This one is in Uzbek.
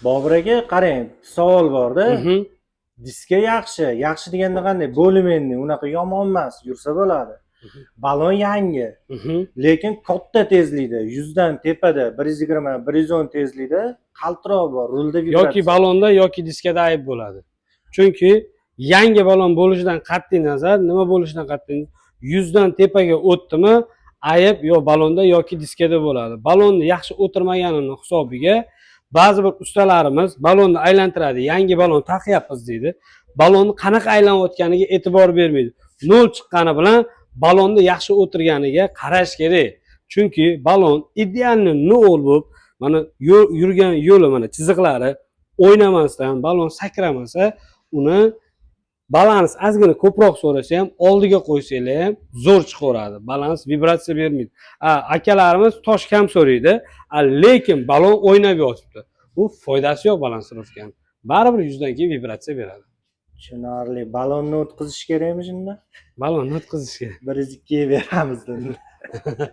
Bobur aka, qarang, savol borda. Mhm. Diska yaxshi. Yaxshi deganda qanday? Bo'lim endi unaqa yomon emas, yursa bo'ladi. Balon yangi. Mhm. Lekin katta tezlikda, 100 dan tepada, 120, 110 tezlikda qaltiroq bor, rulda yoki vibratsiya. balonda yoki diskada ayb bo'ladi. Chunki yangi balon bo'lishidan qat'iy nazar, nima bo'lishidan qat'iy 100 dan tepaga o'tdimi, ayb yo balonda yoki diskada bo'ladi. Balonni yaxshi o'tirmaganini hisobiga ba'zi bir ustalarimiz balonni aylantiradi, yangi balon taqyapmiz deydi. Balonni qanaqa aylanayotganiga e'tibor bermaydi. Nol chiqqani bilan balonni yaxshi o'tirganiga qarash kerak. Chunki balon idealni nol bo'lib, mana yurgan yo'li mana chiziqlari o'ynamasdan, balon sakramasa, uni balans ozgina ko'proq so'rasa ham, oldiga qo'ysanglar ham zo'r chiqaveradi. Balans vibratsiya bermaydi. Akalarimiz tosh kam so'raydi, lekin balon o'ynab yotibdi. Bu foydasi yo'q balansirovkani. Baribir 100 dan keyin vibratsiya beradi. Tushunarli. Balonni o'tkazish kerakmi shunda? Balonni o'tkazish kerak. Bir 2 beramiz dedi.